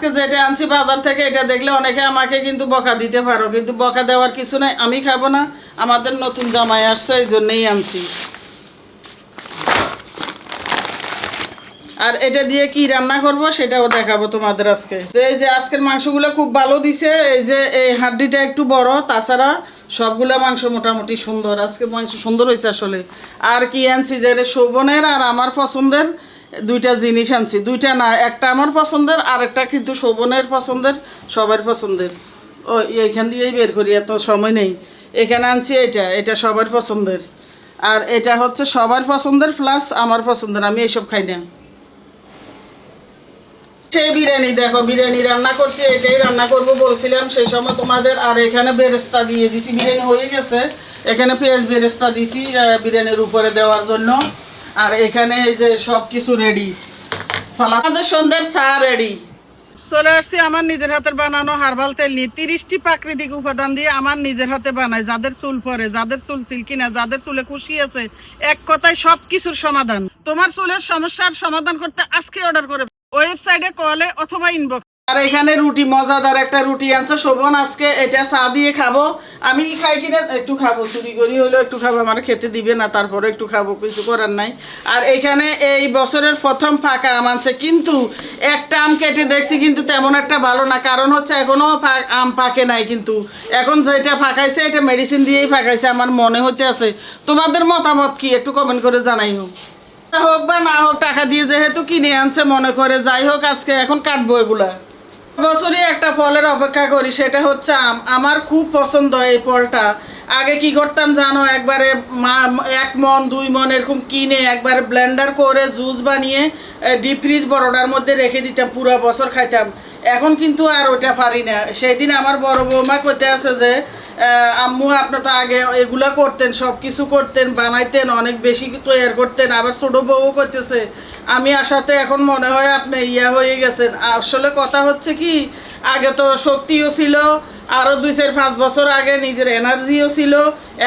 আজকে যেটা আনছি বাজার থেকে, এটা দেখলে অনেকে আমাকে কিন্তু বকা দিতে পারো, কিন্তু বকা দেওয়ার কিছু নাই। আমি খাবো না, আমাদের নতুন জামাই আসছে, এই জন্যেই আনছি। আর এটা দিয়ে কি রান্না করব সেটাও দেখাবো তোমাদের আজকে। তো এই যে আজকের মাংসগুলো খুব ভালো দিছে, এই যে এই হাড্ডিটা একটু বড়, তাছাড়া সবগুলা মাংস মোটামুটি সুন্দর। আজকে মাংস সুন্দর হয়েছে আসলে। আর কি আনছি, যে শোভনের আর আমার পছন্দের দুইটা জিনিস আনছি। দুইটা না, একটা আমার পছন্দের আর একটা কিন্তু শোভনের পছন্দের, সবার পছন্দের। ও এইখান দিয়েই বের করি, এত সময় নেই। এখানে আনছি এটা সবার পছন্দের, আর এটা হচ্ছে সবার পছন্দের প্লাস আমার পছন্দের। আমি এইসব খাই না। সেই বিরিয়ানি দেখো, বিরিয়ানি রান্না করছি, এটাই রান্না করব বলছিলাম সেই সময় তোমাদের। আর এখানে বেরেস্তা দিয়ে দিছি, বিরিয়ানি হয়ে গেছে। এখানে পেঁয়াজ বেরেস্তা দিছি বিরিয়ানির উপরে দেওয়ার জন্য। আর এখানে এই যে সব কিছু রেডি, সালাদ, আমাদের সন্ধ্যার চা রেডি। চলে আসছি আমার নিজের হাতের বানানো হার্বাল তেল নিয়ে। 30টি প্রাকৃতিক উপাদান দিয়ে আমার নিজের হাতে বানাই। যাদের চুল পড়ে, যাদের চুল সিল্কি না, যাদের চুলে খুশি আছে, এক কথায় সব কিছুর সমাধান। তোমার চুলের সমস্যার সমাধান করতে আজকে অর্ডার করে ওয়েবসাইটে, কলে অথবা ইনবক্স। আর এখানে রুটি, মজাদার একটা রুটি আনছে শোভন, আজকে এটা চা দিয়ে খাবো। আমি খাই কিনা একটু খাবো, চুরি করি হলেও একটু খাবো, আমার খেতে দিবে না, তারপরে একটু খাবো, কিছু করার নাই। আর এখানে এই বছরের প্রথম ফাঁকা আম আনছে, কিন্তু একটা আম কেটে দেখছি, কিন্তু তেমন একটা ভালো না। কারণ হচ্ছে এখনো আম পাকে নাই, কিন্তু এখন যেটা ফাঁকাইছে এটা মেডিসিন দিয়েই ফাঁকাইছে আমার মনে হতে আছে। তোমাদের মতামত কি একটু কমেন্ট করে জানাইও। হোক বা না হোক, টাকা দিয়ে যেহেতু কিনে আনছে মনে করে, যাই হোক আজকে এখন কাটবো এগুলা। বছরই একটা ফলের অপেক্ষা করি, সেটা হচ্ছে আম। আমার খুব পছন্দ এই ফলটা। আগে কি করতাম জানো, একবারে 1 মণ 2 মণ এরকম কিনে একবারে ব্লেন্ডার করে জুস বানিয়ে ডিপ ফ্রিজ বড়টার মধ্যে রেখে দিতাম, পুরো বছর খাইতাম। এখন কিন্তু আর ওটা পারি না। সেই দিন আমার বড় বৌমা কইতে আছে যে আম্মু আপনি তো আগে এগুলা করতেন, সব কিছু করতেন, বানাইতেন, অনেক বেশি তৈরি করতেন। আবার ছোট বউ করতেছে, আমি আসাতে এখন মনে হয় আপনি হয়ে গেছেন। আসলে কথা হচ্ছে কি, আগে তো শক্তিও ছিল, আরও 2-4-5 বছর আগে নিজের এনার্জিও ছিল।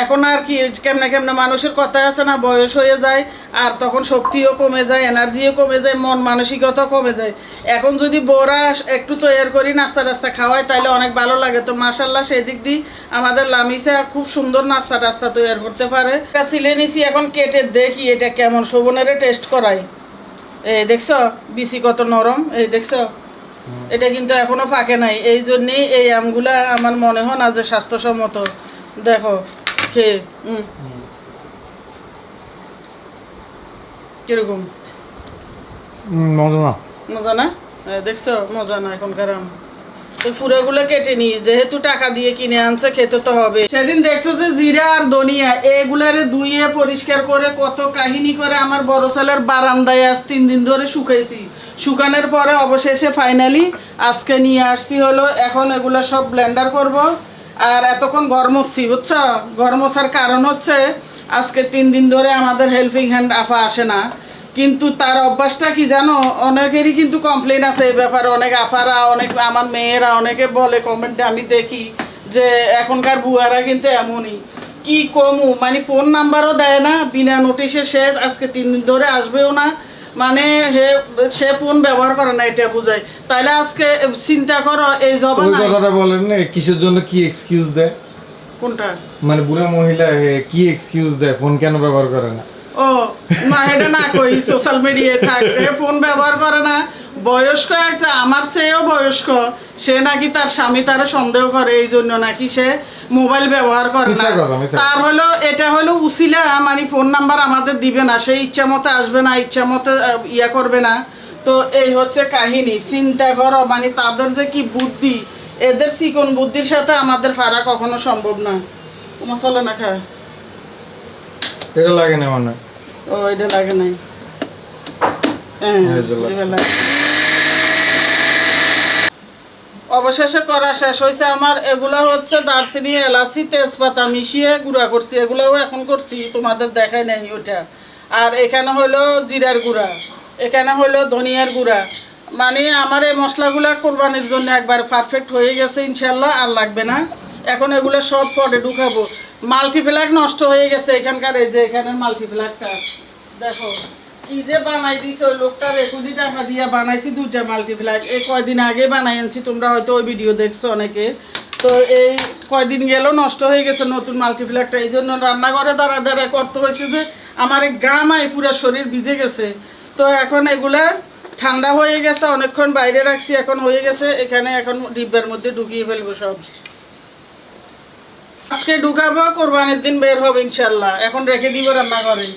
এখন আর কি, কেমনে কেমনে মানুষের কথা আছে না, বয়স হয়ে যায়, আর তখন শক্তিও কমে যায়, এনার্জিও কমে যায়, মন মানসিকতাও কমে যায়। এখন যদি বউরা একটু তৈরি করি, নাস্তা টাস্তা খাওয়ায়, তাহলে অনেক ভালো লাগে। তো মাশাল্লাহ সেই দিক দিয়ে আমাদের লামিসা খুব সুন্দর নাস্তা টাস্তা তৈরি করতে পারে। সিলে নিছি, এখন কেটে দেখি এটা কেমন, শোভনেরে টেস্ট করাই। এই দেখছো বিচি কত নরম, এই দেখছো, এটা কিন্তু এখনো পাকে নাই। এই জন্যেই এই আমগুলা আমার মনে হয় না যে স্বাস্থ্যসম্মত। দেখো খেয়ে কিরকম মজা না, দেখছো মজা না এখনকার আম। তো পুরোগুলো কেটে নিই, যেহেতু টাকা দিয়ে কিনে আনছে, খেতে তো হবে। সেদিন দেখছো যে জিরা আর ধনিয়া এগুলারে ধুইয়ে পরিষ্কার করে কত কাহিনী করে আমার বড় ছেলের বারান্দায় আজ 3 দিন ধরে শুকাইছি। শুকানোর পরে অবশেষে ফাইনালি আজকে নিয়ে আসছি হলো। এখন এগুলো সব ব্লেন্ডার করব। আর এতক্ষণ গরম হচ্ছি, বুঝছো, গরম হচ্ছার কারণ হচ্ছে আজকে 3 দিন ধরে আমাদের হেল্পিং হ্যান্ড আফা আসে না। কিন্তু তার অভ্যাসটা কি জানো, অনেকেরই কিন্তু কমপ্লেন আছে এই ব্যাপারে। অনেক আপারা, অনেক আমার মেয়েরা অনেকে বলে কমেন্টে, আমি দেখি যে এখনকার বুয়ারা কিন্তু এমনই। কি কমু, মানে ফোন নাম্বারও দেয় না, বিনা নোটিশে সে আজকে 3 দিন ধরে আসবেও না, মানে সে ফোন ব্যবহার করে না, এটা বুঝায়। তাইলে আজকে চিন্তা করো এই জবান। ওই কথাটা বলেন না, কিসের জন্য কি এক্সকিউজ দেয়? কোনটা? মানে বুড়া মহিলা কি এক্সকিউজ দেয়, ফোন কেন ব্যবহার করে না? ও না, এটা না কই, সোশ্যাল মিডিয়ায় থাকে, ফোন ব্যবহার করে না। বয়স্ক একটা, আমার চেয়েও বয়স্ক, সে নাকি তার স্বামী তারা সন্দেহ করে, এই জন্য নাকি সে মোবাইল ব্যবহার করে না। তার হলো এটা হলো উসিলা, মানে ফোন নাম্বার আমাদের দিবে না, সে ইচ্ছা মতো আসবে না, ইচ্ছা মতো করবে না। তো এই হচ্ছে কাহিনী। চিন্তা করো, মানে তাদের যে কি বুদ্ধি, এদের চিকন বুদ্ধির সাথে আমাদের ফারা কখনো সম্ভব না। তোমার চলে না খা, এটা লাগে না মানে? ও এটা লাগে নাই, অবশেষে করা শেষ হয়েছে আমার। এগুলো হচ্ছে দারচিনি, এলাচি, তেজপাতা মিশিয়ে গুঁড়া করছি। এগুলোও এখন করছি, তোমাদের দেখাই নাই ওটা। আর এখানে হলো জিরার গুঁড়া, এখানে হলো ধনিয়ার গুঁড়া। মানে আমার এই মশলাগুলো কোরবানির জন্য একবার পারফেক্ট হয়ে গেছে ইনশাল্লাহ, আর লাগবে না। এখন এগুলো সব পটে ঢুকাবো। মাল্টিপ্লাক নষ্ট হয়ে গেছে এখানকার, এই যে এখানের মাল্টিপ্লাকটা দেখো, কি যে বানাই দিছে ওই লোকটার 21 টাকা দিয়ে বানাইছি 2টা মাল্টিপ্লাই। এই কয়দিন আগে বানাই আনছি, তোমরা হয়তো ওই ভিডিও দেখছো অনেকে। তো এই কয়দিন গেল নষ্ট হয়ে গেছে নতুন মাল্টিপ্লাকটা, এই জন্য রান্নাঘরে দাঁড়া দাঁড়া করতে হয়েছে যে আমার এই গামায় পুরো শরীর ভিজে গেছে। তো এখন এগুলা ঠান্ডা হয়ে গেছে, অনেকক্ষণ বাইরে রাখছি, এখন হয়ে গেছে। এখানে এখন ডিব্বার মধ্যে ঢুকিয়ে ফেলবো সব। আজকে ঢুকাবো, কোরবানির দিন বের হবে ইনশাল্লাহ। এখন রেখে দিব রান্নাঘরে।